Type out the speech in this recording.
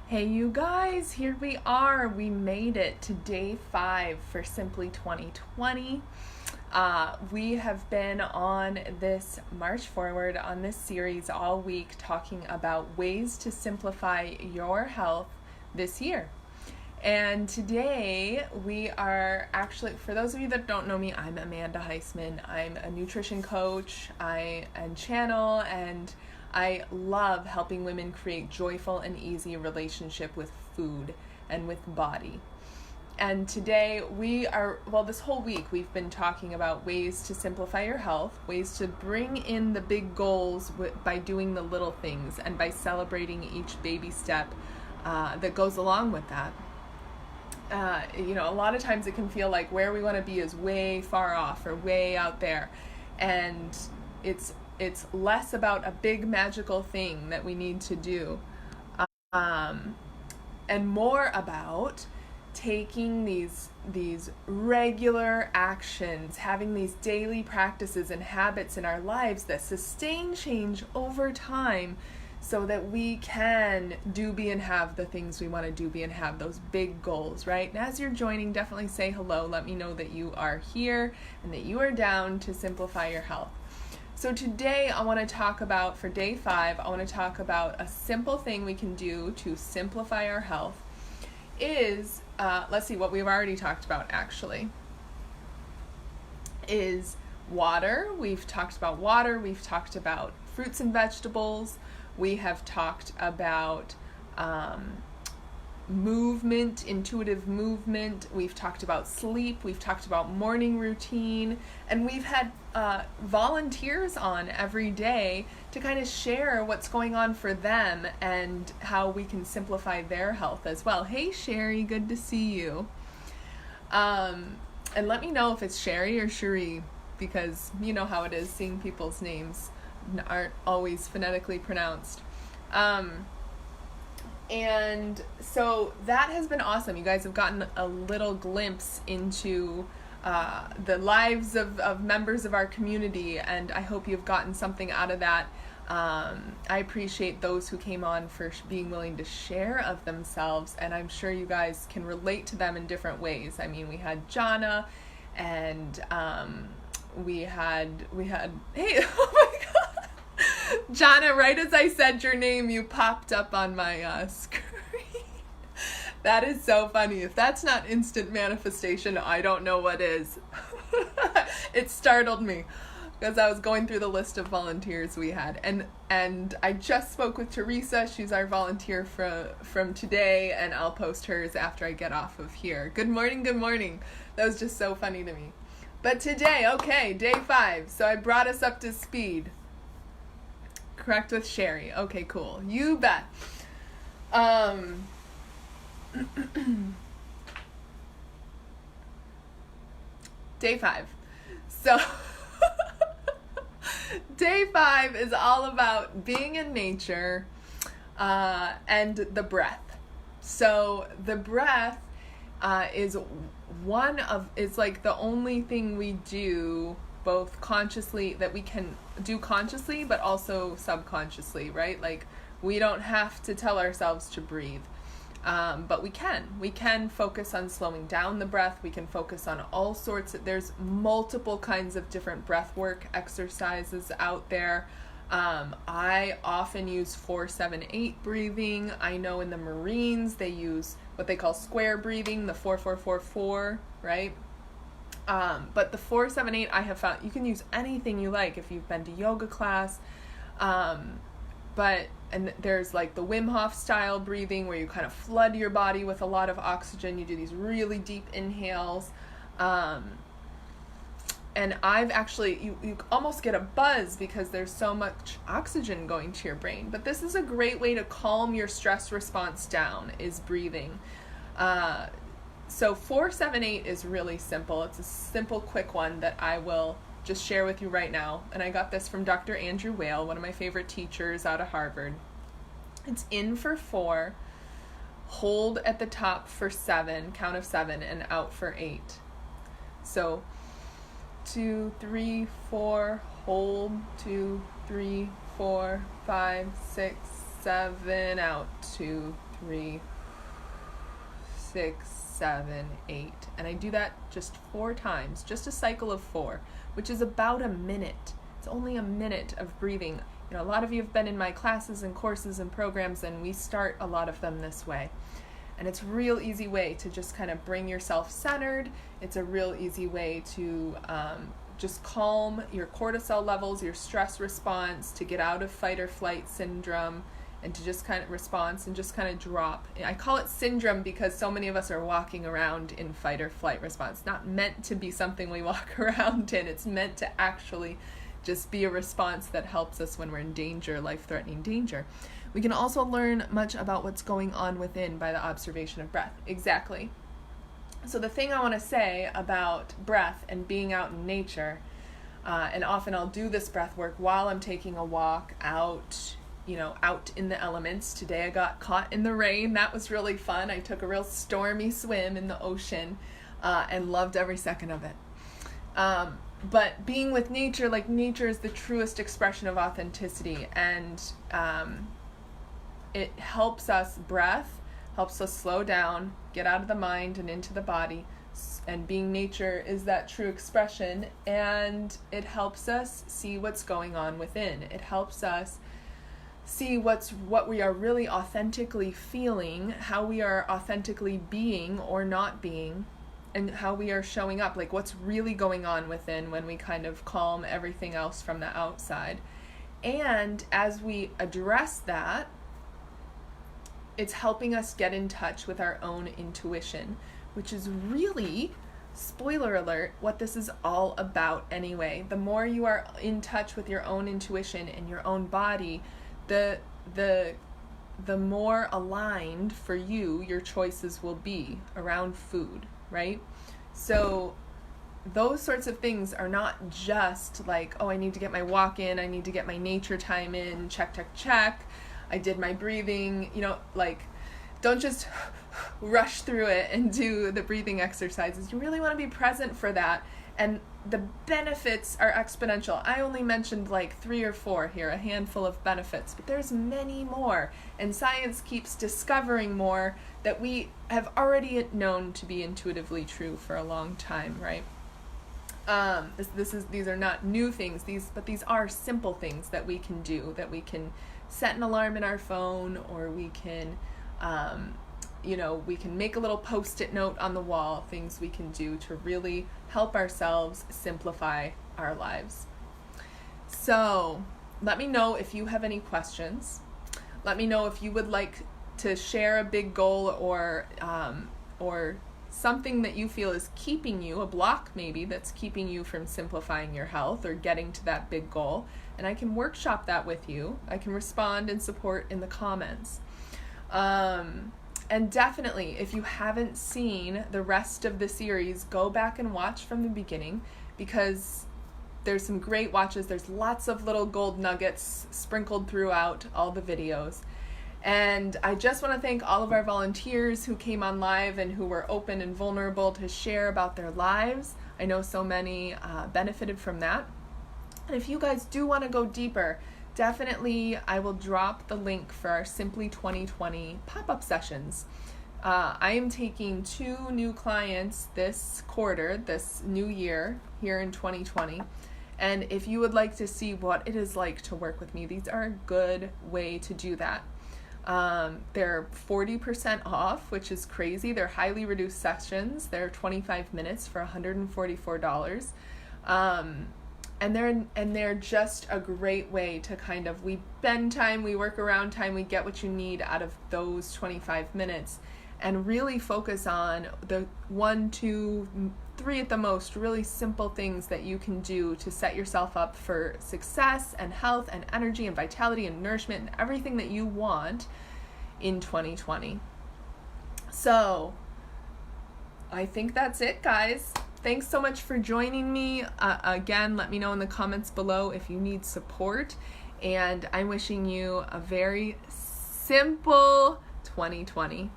Hey, you guys, here we are. We made it to day 5 for Simply 2020. We have been on this march forward on this series all week talking about ways to simplify your health this year. And today we are actually, for those of you that don't know me, I'm Amanda Heisman. I'm a nutrition coach, and channel, and I love helping women create joyful and easy relationship with food and with body. And today this whole week we've been talking about ways to simplify your health, ways to bring in the big goals by doing the little things and by celebrating each baby step that goes along with that. A lot of times it can feel like where we want to be is way far off or way out there. And it's less about a big magical thing that we need to do, and more about taking these regular actions, having these daily practices and habits in our lives that sustain change over time so that we can do, be, and have the things we want to do, be, and have those big goals, right? And as you're joining, definitely say hello. Let me know that you are here and that you are down to simplify your health. So today I want to talk about, for day 5, I want to talk about a simple thing we can do to simplify our health is, let's see, what we've already talked about actually, is water. We've talked about water, we've talked about fruits and vegetables, we have talked about movement, intuitive movement, we've talked about sleep, we've talked about morning routine, and we've had volunteers on every day to kind of share what's going on for them and how we can simplify their health as well. Hey Sherry, good to see you. And let me know if it's Sherry or Cherie, because you know how it is, seeing people's names aren't always phonetically pronounced. And so that has been awesome. You guys have gotten a little glimpse into the lives of members of our community, and I hope you've gotten something out of that. I appreciate those who came on for being willing to share of themselves, and I'm sure you guys can relate to them in different ways. I mean, we had Jana, and we had hey, oh my god, Jana, right as I said your name, you popped up on my screen. That is so funny. If that's not instant manifestation, I don't know what is. It startled me because I was going through the list of volunteers we had, and I just spoke with Teresa. She's our volunteer from today, and I'll post hers after I get off of here. Good morning, good morning. That was just so funny to me. But today, okay, day 5. So I brought us up to speed. Correct with Sherry. Okay, cool. You bet. Day 5. So day 5 is all about being in nature and the breath. So the breath is it's like the only thing we do both consciously, that we can do consciously but also subconsciously, right? Like, we don't have to tell ourselves to breathe, but we can focus on slowing down the breath. We can focus on all sorts there's multiple kinds of different breath work exercises out there. I often use 4-7-8 breathing. I know in the Marines they use what they call square breathing, the 4-4-4-4, right? But the 4-7-8, I have found you can use anything you like if you've been to yoga class. And there's like the Wim Hof style breathing where you kind of flood your body with a lot of oxygen. You do these really deep inhales. And I've actually, you almost get a buzz because there's so much oxygen going to your brain. But this is a great way to calm your stress response down, is breathing. So 4-7-8 is really simple. It's a simple, quick one that I will just share with you right now. And I got this from Dr. Andrew Weil, one of my favorite teachers out of Harvard. It's in for 4, hold at the top for 7, count of 7, and out for 8. So 2, 3, 4, hold, 2, 3, 4, 5, 6, 7, out, 2, 3, 6, 7, 8. And I do that just 4 times, just a cycle of 4, which is about a minute. It's only a minute of breathing. You know, a lot of you have been in my classes and courses and programs, and we start a lot of them this way. And it's a real easy way to just kind of bring yourself centered. It's a real easy way to just calm your cortisol levels, your stress response, to get out of fight or flight syndrome, and to just kind of response and just kind of drop. I call it syndrome because so many of us are walking around in fight or flight response. It's not meant to be something we walk around in. It's meant to actually just be a response that helps us when we're in danger, life-threatening danger. We can also learn much about what's going on within by the observation of breath. Exactly. So the thing I want to say about breath and being out in nature, and often I'll do this breath work while I'm taking a walk out, out in the elements. Today I got caught in the rain. That was really fun. I took a real stormy swim in the ocean and loved every second of it. But being with nature, like nature is the truest expression of authenticity, and it helps us, breath helps us slow down, get out of the mind and into the body, and being nature is that true expression, and it helps us see what's going on within. It helps us see what we are really authentically feeling, how we are authentically being or not being, and how we are showing up, like what's really going on within when we kind of calm everything else from the outside. And as we address that, it's helping us get in touch with our own intuition, which is really, spoiler alert, what this is all about anyway. The more you are in touch with your own intuition and your own body, the more aligned for you your choices will be around food, right? So those sorts of things are not just like, oh, I need to get my walk in, I need to get my nature time in, check, I did my breathing, like don't just rush through it and do the breathing exercises. You really want to be present for that. And the benefits are exponential. I only mentioned like 3 or 4 here, a handful of benefits, but there's many more. And science keeps discovering more that we have already known to be intuitively true for a long time, right? These are not new things, but these are simple things that we can do, that we can set an alarm in our phone, or we can, we can make a little post-it note on the wall, things we can do to really help ourselves simplify our lives. So let me know if you have any questions. Let me know if you would like to share a big goal or something that you feel is keeping you, a block maybe that's keeping you from simplifying your health or getting to that big goal. And I can workshop that with you. I can respond and support in the comments. And definitely, if you haven't seen the rest of the series, go back and watch from the beginning, because there's some great watches. There's lots of little gold nuggets sprinkled throughout all the videos. And I just want to thank all of our volunteers who came on live and who were open and vulnerable to share about their lives. I know so many benefited from that. And if you guys do want to go deeper, definitely I will drop the link for our Simply 2020 pop-up sessions. I am taking 2 new clients this quarter, this new year, here in 2020. And if you would like to see what it is like to work with me, these are a good way to do that. They're 40% off, which is crazy. They're highly reduced sessions. They're 25 minutes for $144. And they're just a great way to kind of, we bend time, we work around time, we get what you need out of those 25 minutes, and really focus on the 1, 2, 3 at the most really simple things that you can do to set yourself up for success and health and energy and vitality and nourishment and everything that you want in 2020. So I think that's it, guys. Thanks so much for joining me. Again, let me know in the comments below if you need support. And I'm wishing you a very simple 2020.